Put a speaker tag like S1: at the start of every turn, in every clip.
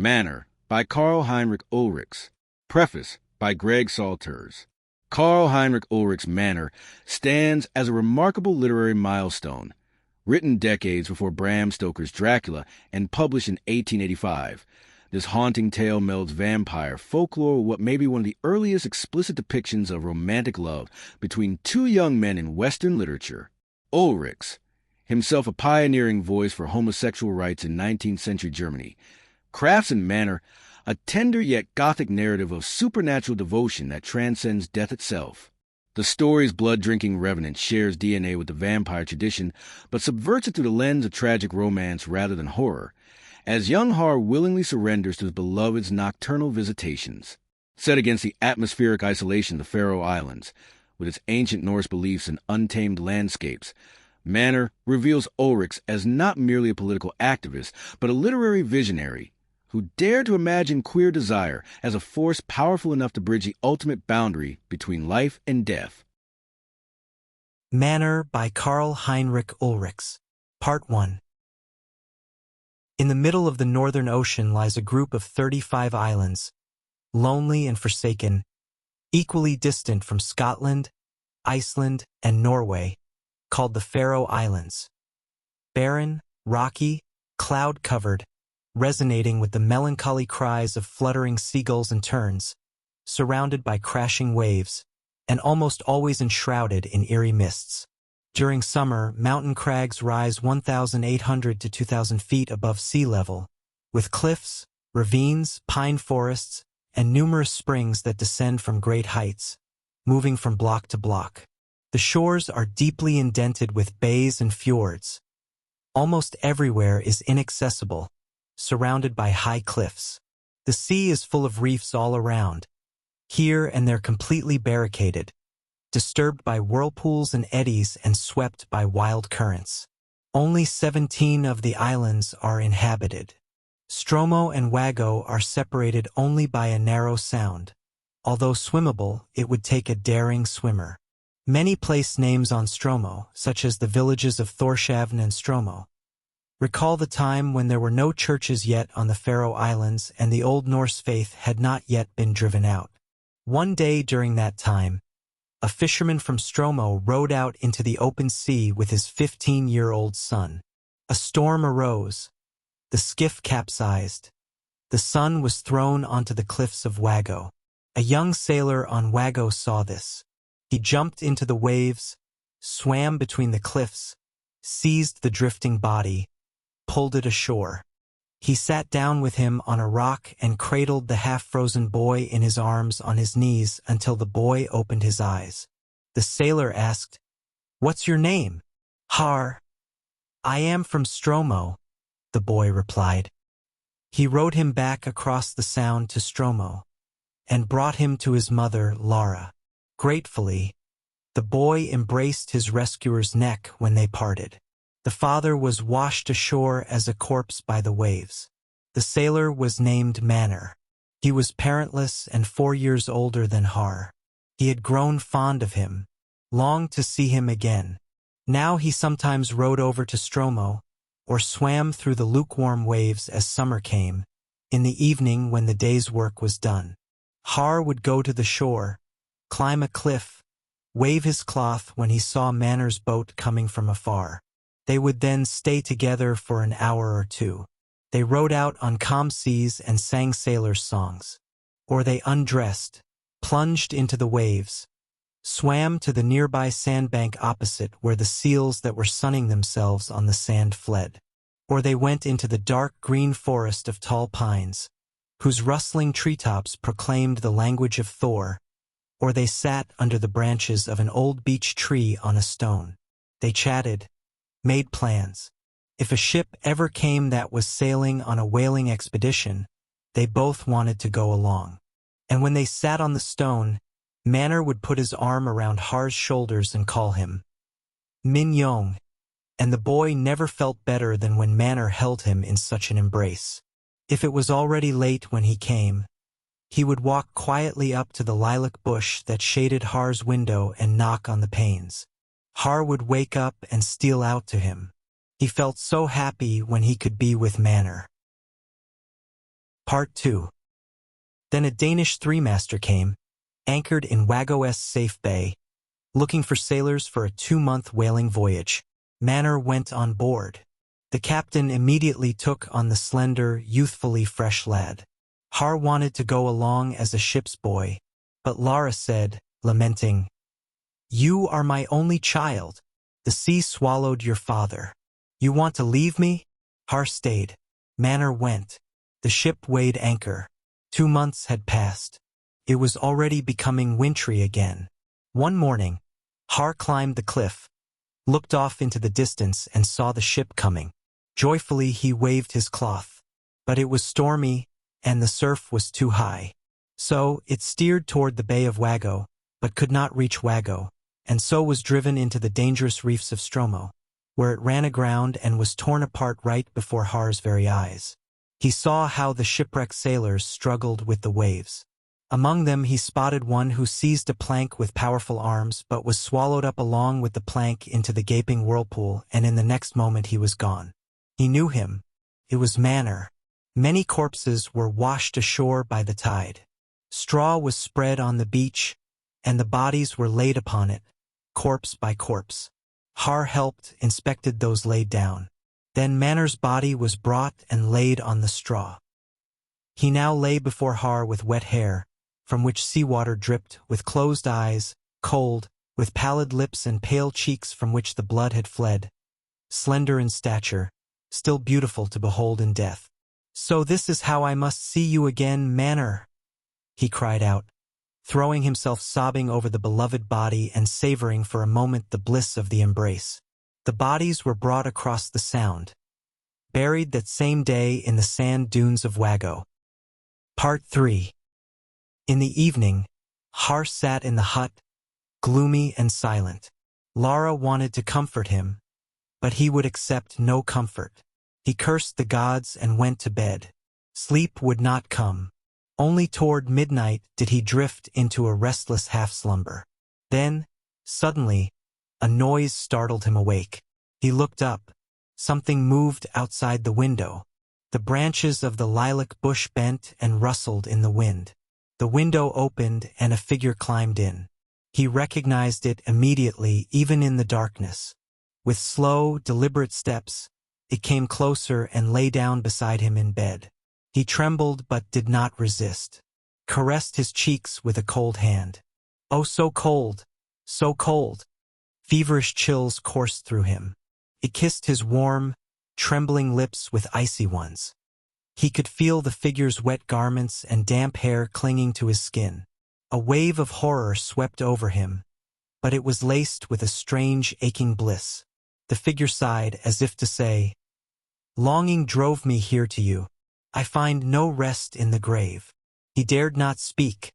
S1: Manor by Karl Heinrich Ulrichs. Preface by Greg Salters. Karl Heinrich Ulrichs' Manor stands as a remarkable literary milestone. Written decades before Bram Stoker's Dracula and published in 1885, this haunting tale melds vampire folklore with what may be one of the earliest explicit depictions of romantic love between two young men in Western literature. Ulrichs, himself a pioneering voice for homosexual rights in 19th century Germany, crafts in Manor a tender yet Gothic narrative of supernatural devotion that transcends death itself. The story's blood-drinking revenant shares DNA with the vampire tradition, but subverts it through the lens of tragic romance rather than horror, as young Har willingly surrenders to his beloved's nocturnal visitations. Set against the atmospheric isolation of the Faroe Islands, with its ancient Norse beliefs and untamed landscapes, Manor reveals Ulrichs as not merely a political activist, but a literary visionary who dared to imagine queer desire as a force powerful enough to bridge the ultimate boundary between life and death.
S2: Manor by Karl Heinrich Ulrichs. Part 1. In the middle of the Northern Ocean lies a group of 35 islands, lonely and forsaken, equally distant from Scotland, Iceland, and Norway, called the Faroe Islands. Barren, rocky, cloud-covered, resonating with the melancholy cries of fluttering seagulls and terns, surrounded by crashing waves, and almost always enshrouded in eerie mists. During summer, mountain crags rise 1,800 to 2,000 feet above sea level, with cliffs, ravines, pine forests, and numerous springs that descend from great heights, moving from block to block. The shores are deeply indented with bays and fjords. Almost everywhere is inaccessible, surrounded by high cliffs. The sea is full of reefs all around, here and there completely barricaded, disturbed by whirlpools and eddies and swept by wild currents. Only 17 of the islands are inhabited. Stromo and Wago are separated only by a narrow sound. Although swimmable, it would take a daring swimmer. Many place names on Stromo, such as the villages of Thorshavn and Stromo, recall the time when there were no churches yet on the Faroe Islands and the Old Norse faith had not yet been driven out. One day during that time, a fisherman from Stromo rowed out into the open sea with his 15-year-old son. A storm arose. The skiff capsized. The son was thrown onto the cliffs of Wago. A young sailor on Wago saw this. He jumped into the waves, swam between the cliffs, seized the drifting body, pulled it ashore. He sat down with him on a rock and cradled the half-frozen boy in his arms on his knees until the boy opened his eyes. The sailor asked, "What's your name?" "Har. I am from Stromo," the boy replied. He rowed him back across the sound to Stromo and brought him to his mother, Lara. Gratefully, the boy embraced his rescuer's neck when they parted. The father was washed ashore as a corpse by the waves. The sailor was named Manor. He was parentless and 4 years older than Har. He had grown fond of him, longed to see him again. Now he sometimes rowed over to Stromo, or swam through the lukewarm waves as summer came, in the evening when the day's work was done. Har would go to the shore, climb a cliff, wave his cloth when he saw Manor's boat coming from afar. They would then stay together for an hour or two. They rowed out on calm seas and sang sailors' songs. Or they undressed, plunged into the waves, swam to the nearby sandbank opposite where the seals that were sunning themselves on the sand fled. Or they went into the dark green forest of tall pines, whose rustling treetops proclaimed the language of Thor. Or they sat under the branches of an old beech tree on a stone. They chatted, made plans. If a ship ever came that was sailing on a whaling expedition, they both wanted to go along. And when they sat on the stone, Manor would put his arm around Har's shoulders and call him Min Yong, and the boy never felt better than when Manor held him in such an embrace. If it was already late when he came, he would walk quietly up to the lilac bush that shaded Har's window and knock on the panes. Har would wake up and steal out to him. He felt so happy when he could be with Manor. Part 2. Then a Danish three-master came, anchored in Wago's safe bay, looking for sailors for a 2-month whaling voyage. Manor went on board. The captain immediately took on the slender, youthfully fresh lad. Har wanted to go along as a ship's boy, but Lara said, lamenting, "You are my only child. The sea swallowed your father. You want to leave me?" Har stayed. Manor went. The ship weighed anchor. 2 months had passed. It was already becoming wintry again. One morning, Har climbed the cliff, looked off into the distance and saw the ship coming. Joyfully he waved his cloth. But it was stormy, and the surf was too high. So it steered toward the Bay of Wago, but could not reach Wago, and so was driven into the dangerous reefs of Stromo, where it ran aground and was torn apart right before Har's very eyes. He saw how the shipwrecked sailors struggled with the waves. Among them he spotted one who seized a plank with powerful arms but was swallowed up along with the plank into the gaping whirlpool, and in the next moment he was gone. He knew him. It was Manor. Many corpses were washed ashore by the tide. Straw was spread on the beach, and the bodies were laid upon it, corpse by corpse. Har helped, inspected those laid down. Then Manor's body was brought and laid on the straw. He now lay before Har with wet hair, from which seawater dripped, with closed eyes, cold, with pallid lips and pale cheeks from which the blood had fled, slender in stature, still beautiful to behold in death. "So this is how I must see you again, Manor," he cried out, throwing himself sobbing over the beloved body and savoring for a moment the bliss of the embrace. The bodies were brought across the sound, buried that same day in the sand dunes of Wago. Part 3. In the evening, Har sat in the hut, gloomy and silent. Lara wanted to comfort him, but he would accept no comfort. He cursed the gods and went to bed. Sleep would not come. Only toward midnight did he drift into a restless half-slumber. Then, suddenly, a noise startled him awake. He looked up. Something moved outside the window. The branches of the lilac bush bent and rustled in the wind. The window opened and a figure climbed in. He recognized it immediately, even in the darkness. With slow, deliberate steps, it came closer and lay down beside him in bed. He trembled but did not resist. Caressed his cheeks with a cold hand. Oh, so cold, so cold. Feverish chills coursed through him. It kissed his warm, trembling lips with icy ones. He could feel the figure's wet garments and damp hair clinging to his skin. A wave of horror swept over him, but it was laced with a strange, aching bliss. The figure sighed as if to say, "Longing drove me here to you. I find no rest in the grave." He dared not speak,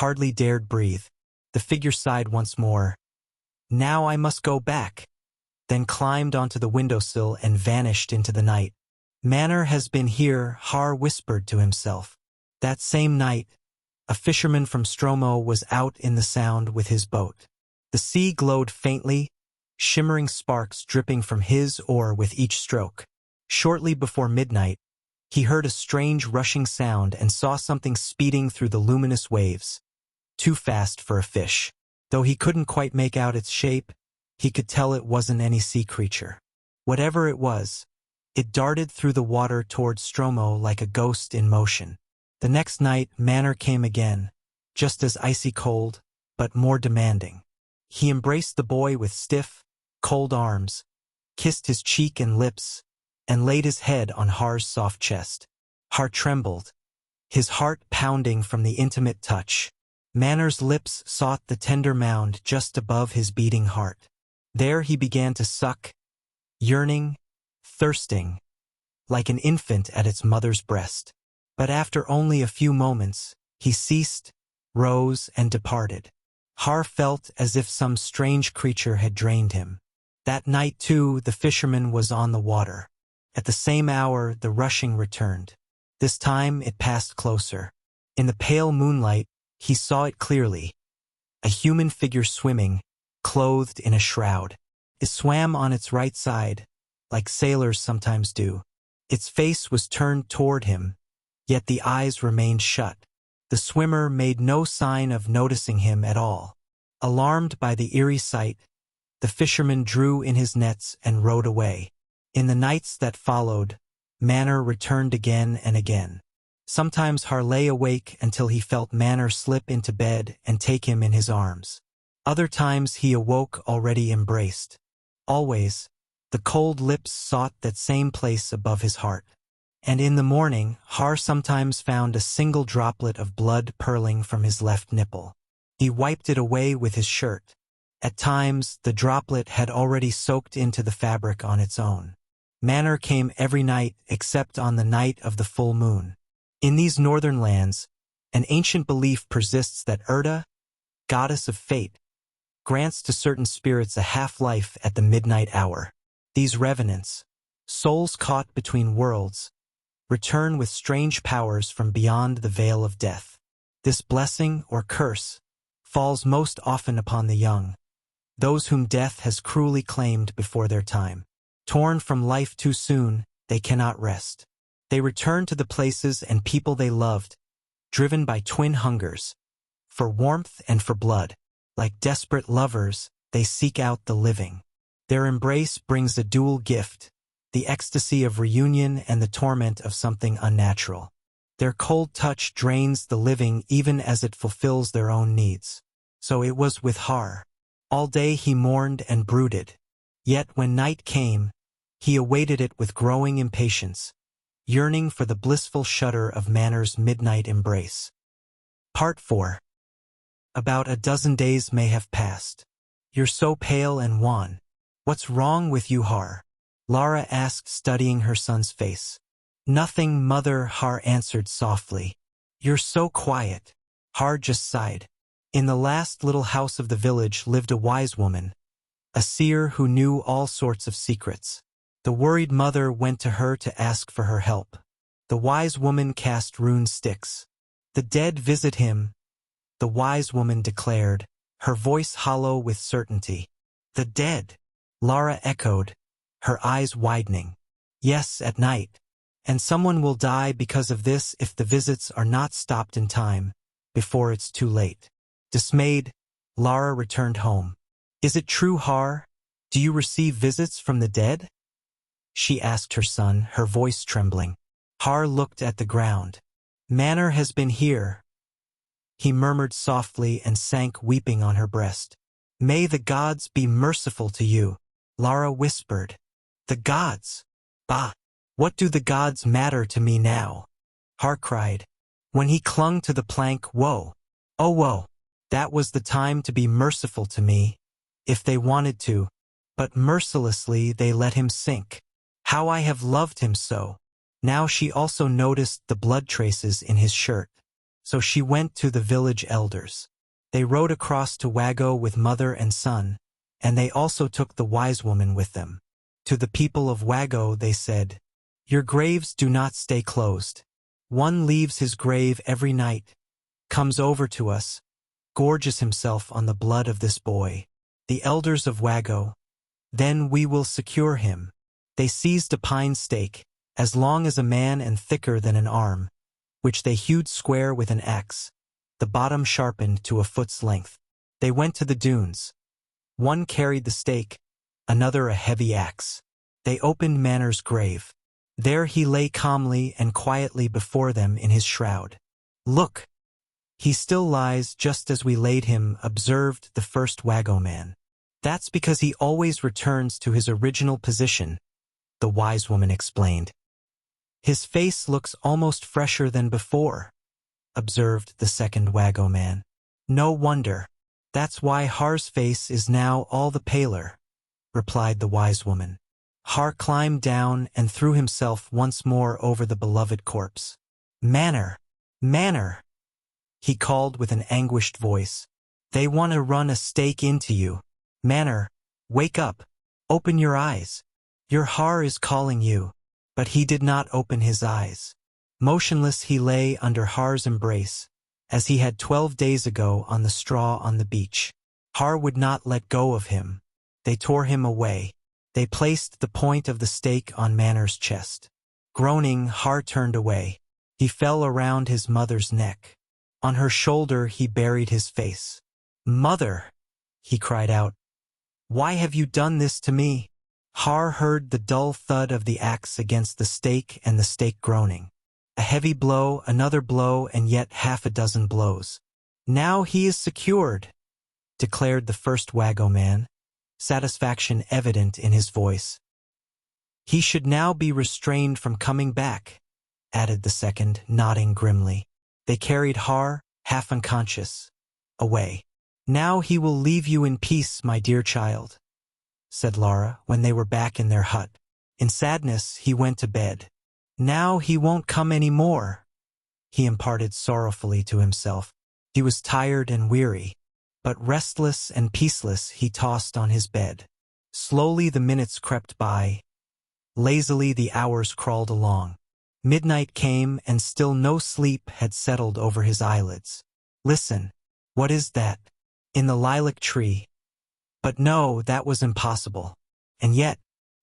S2: hardly dared breathe. The figure sighed once more. "Now I must go back," then climbed onto the windowsill and vanished into the night. "Manor has been here," Har whispered to himself. That same night, a fisherman from Stromo was out in the sound with his boat. The sea glowed faintly, shimmering sparks dripping from his oar with each stroke. Shortly before midnight, he heard a strange rushing sound and saw something speeding through the luminous waves. Too fast for a fish. Though he couldn't quite make out its shape, he could tell it wasn't any sea creature. Whatever it was, it darted through the water toward Stromo like a ghost in motion. The next night, Manor came again, just as icy cold, but more demanding. He embraced the boy with stiff, cold arms, kissed his cheek and lips, and laid his head on Har's soft chest. Har trembled, his heart pounding from the intimate touch. Manor's lips sought the tender mound just above his beating heart. There he began to suck, yearning, thirsting, like an infant at its mother's breast. But after only a few moments, he ceased, rose, and departed. Har felt as if some strange creature had drained him. That night, too, the fisherman was on the water. At the same hour, the rushing returned. This time, it passed closer. In the pale moonlight, he saw it clearly. A human figure swimming, clothed in a shroud. It swam on its right side, like sailors sometimes do. Its face was turned toward him, yet the eyes remained shut. The swimmer made no sign of noticing him at all. Alarmed by the eerie sight, the fisherman drew in his nets and rowed away. In the nights that followed, Manor returned again and again. Sometimes Har lay awake until he felt Manor slip into bed and take him in his arms. Other times he awoke already embraced. Always, the cold lips sought that same place above his heart. And in the morning, Har sometimes found a single droplet of blood purling from his left nipple. He wiped it away with his shirt. At times, the droplet had already soaked into the fabric on its own. Manor came every night except on the night of the full moon. In these northern lands, an ancient belief persists that Urda, goddess of fate, grants to certain spirits a half-life at the midnight hour. These revenants, souls caught between worlds, return with strange powers from beyond the veil of death. This blessing or curse falls most often upon the young, those whom death has cruelly claimed before their time. Torn from life too soon, they cannot rest. They return to the places and people they loved, driven by twin hungers, for warmth and for blood. Like desperate lovers, they seek out the living. Their embrace brings a dual gift, the ecstasy of reunion and the torment of something unnatural. Their cold touch drains the living even as it fulfills their own needs. So it was with Har. All day he mourned and brooded. Yet when night came, he awaited it with growing impatience, yearning for the blissful shudder of Manor's midnight embrace. Part 4. About a dozen days may have passed. You're so pale and wan. What's wrong with you, Har? Lara asked, studying her son's face. Nothing, mother, Har answered softly. You're so quiet. Har just sighed. In the last little house of the village lived a wise woman, a seer who knew all sorts of secrets. The worried mother went to her to ask for her help. The wise woman cast rune sticks. The dead visit him, the wise woman declared, her voice hollow with certainty. The dead, Lara echoed, her eyes widening. Yes, at night. And someone will die because of this if the visits are not stopped in time, before it's too late. Dismayed, Lara returned home. Is it true, Har? Do you receive visits from the dead? She asked her son, her voice trembling. Har looked at the ground. Manor has been here, he murmured softly and sank weeping on her breast. May the gods be merciful to you, Lara whispered. The gods? Bah! What do the gods matter to me now? Har cried. When he clung to the plank, woe! Oh woe! That was the time to be merciful to me, if they wanted to, but mercilessly they let him sink. How I have loved him so! Now she also noticed the blood traces in his shirt. So she went to the village elders. They rode across to Wago with mother and son, and they also took the wise woman with them. To the people of Wago they said, Your graves do not stay closed. One leaves his grave every night, comes over to us, gorges himself on the blood of this boy. The elders of Wago, then we will secure him. They seized a pine stake, as long as a man and thicker than an arm, which they hewed square with an axe, the bottom sharpened to a foot's length. They went to the dunes. One carried the stake, another a heavy axe. They opened Manor's grave. There he lay calmly and quietly before them in his shroud. Look! He still lies just as we laid him, observed the first Wago man. That's because he always returns to his original position, the wise woman explained. His face looks almost fresher than before, observed the second Wago man. No wonder. That's why Har's face is now all the paler, replied the wise woman. Har climbed down and threw himself once more over the beloved corpse. Manor! Manor! He called with an anguished voice. They want to run a stake into you. Manor, wake up. Open your eyes. Your Har is calling you. But he did not open his eyes. Motionless he lay under Har's embrace, as he had 12 days ago on the straw on the beach. Har would not let go of him. They tore him away. They placed the point of the stake on Manor's chest. Groaning, Har turned away. He fell around his mother's neck. On her shoulder he buried his face. "Mother!" he cried out. "Why have you done this to me?" Har heard the dull thud of the axe against the stake and the stake groaning. A heavy blow, another blow, and yet half a dozen blows. "Now he is secured," declared the first Wagoman, satisfaction evident in his voice. "He should now be restrained from coming back," added the second, nodding grimly. They carried Har, half unconscious, away. "Now he will leave you in peace, my dear child," said Lara when they were back in their hut. In sadness he went to bed. "Now he won't come any more," he imparted sorrowfully to himself. He was tired and weary, but restless and peaceless he tossed on his bed. Slowly the minutes crept by. Lazily the hours crawled along. Midnight came and still no sleep had settled over his eyelids. Listen, what is that? In the lilac tree. But no, that was impossible. And yet,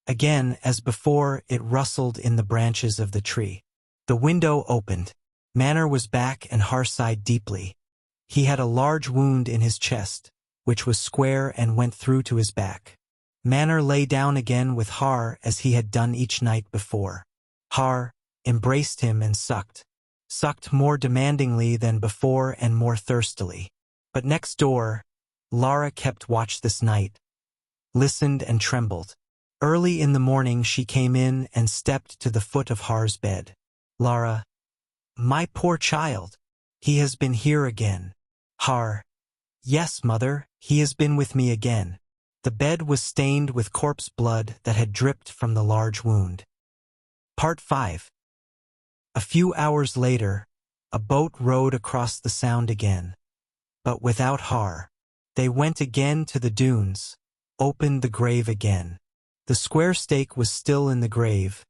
S2: again, as before, it rustled in the branches of the tree. The window opened. Manor was back and Har sighed deeply. He had a large wound in his chest, which was square and went through to his back. Manor lay down again with Har as he had done each night before. Har embraced him and sucked more demandingly than before and more thirstily. But next door, Lara kept watch this night, listened and trembled. Early in the morning she came in and stepped to the foot of Har's bed. "Lara, my poor child, he has been here again." Har, "Yes, mother, he has been with me again." The bed was stained with corpse blood that had dripped from the large wound. Part 5. A few hours later, a boat rowed across the sound again, but without Har. They went again to the dunes, opened the grave again. The square stake was still in the grave,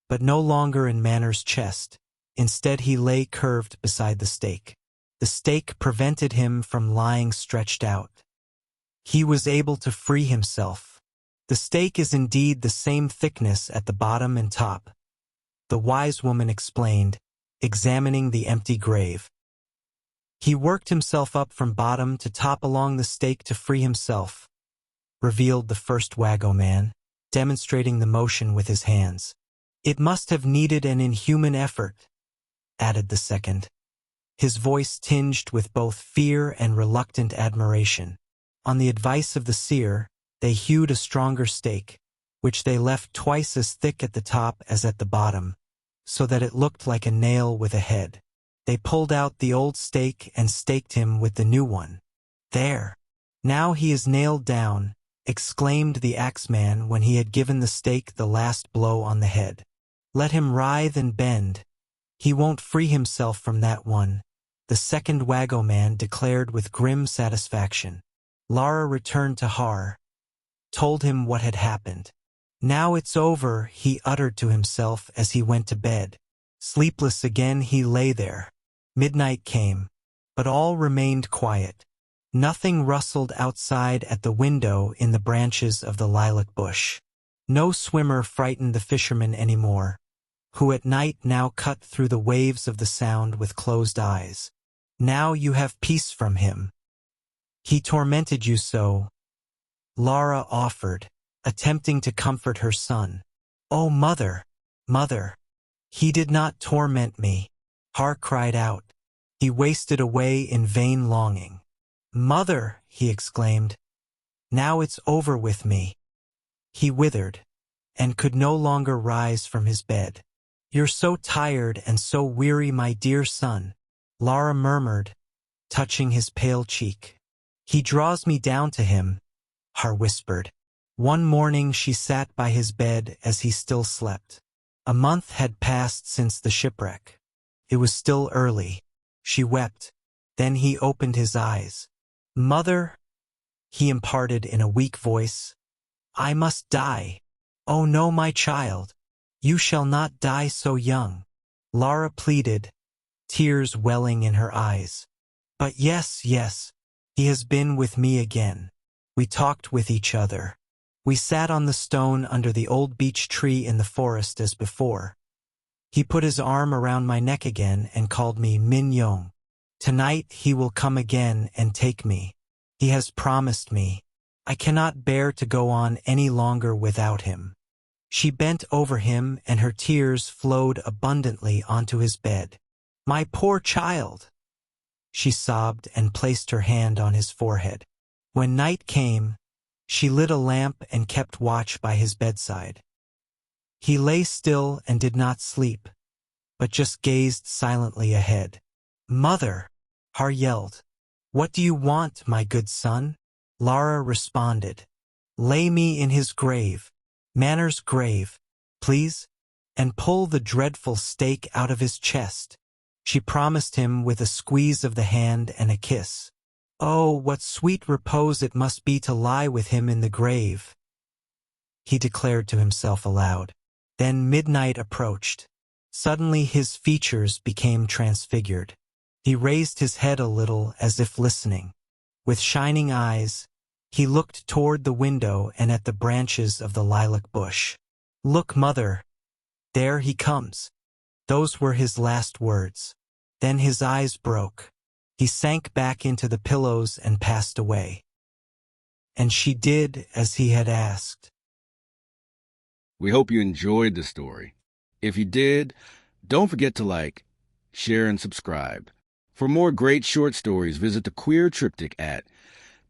S2: but no longer in Manor's chest. Instead he lay curved beside the stake. The stake prevented him from lying stretched out. He was able to free himself. The stake is indeed the same thickness at the bottom and top, the wise woman explained, examining the empty grave. He worked himself up from bottom to top along the stake to free himself, revealed the first Wagoman, demonstrating the motion with his hands. "It must have needed an inhuman effort," added the second, his voice tinged with both fear and reluctant admiration. On the advice of the seer, they hewed a stronger stake, which they left twice as thick at the top as at the bottom, so that it looked like a nail with a head. They pulled out the old stake and staked him with the new one. "There! Now he is nailed down," exclaimed the axeman when he had given the stake the last blow on the head. "Let him writhe and bend. He won't free himself from that one," the second Wagoman declared with grim satisfaction. Lara returned to Har, told him what had happened. "Now it's over," he uttered to himself as he went to bed. Sleepless again he lay there. Midnight came, but all remained quiet. Nothing rustled outside at the window in the branches of the lilac bush. No swimmer frightened the fisherman anymore, who at night now cut through the waves of the sound with closed eyes. Now you have peace from him. He tormented you so, Lara offered, attempting to comfort her son. "Oh, mother, mother, he did not torment me," Har cried out. He wasted away in vain longing. "Mother," he exclaimed, "now it's over with me." He withered, and could no longer rise from his bed. "You're so tired and so weary, my dear son," Lara murmured, touching his pale cheek. "He draws me down to him," Har whispered. One morning she sat by his bed as he still slept. A month had passed since the shipwreck. It was still early. She wept. Then he opened his eyes. "Mother," he imparted in a weak voice, "I must die." "Oh no, my child. You shall not die so young," Lara pleaded, tears welling in her eyes. "But yes, yes, he has been with me again. We talked with each other. We sat on the stone under the old beech tree in the forest as before. He put his arm around my neck again and called me Min Yong. Tonight he will come again and take me. He has promised me. I cannot bear to go on any longer without him. She bent over him and her tears flowed abundantly onto his bed. My poor child! She sobbed and placed her hand on his forehead. When night came, she lit a lamp and kept watch by his bedside. He lay still and did not sleep, but just gazed silently ahead. Mother! Har yelled. What do you want, my good son? Lara responded. Lay me in his grave, Manor's grave, please, and pull the dreadful stake out of his chest. She promised him with a squeeze of the hand and a kiss. Oh, what sweet repose it must be to lie with him in the grave, he declared to himself aloud. Then midnight approached. Suddenly his features became transfigured. He raised his head a little as if listening. With shining eyes, he looked toward the window and at the branches of the lilac bush. Look, mother, there he comes. Those were his last words. Then his eyes broke. He sank back into the pillows and passed away. And she did as he had asked.
S1: We hope you enjoyed the story. If you did, don't forget to like, share, and subscribe. For more great short stories, visit the Queer Triptych at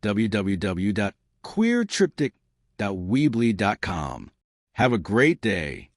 S1: www.queertriptych.weebly.com. Have a great day.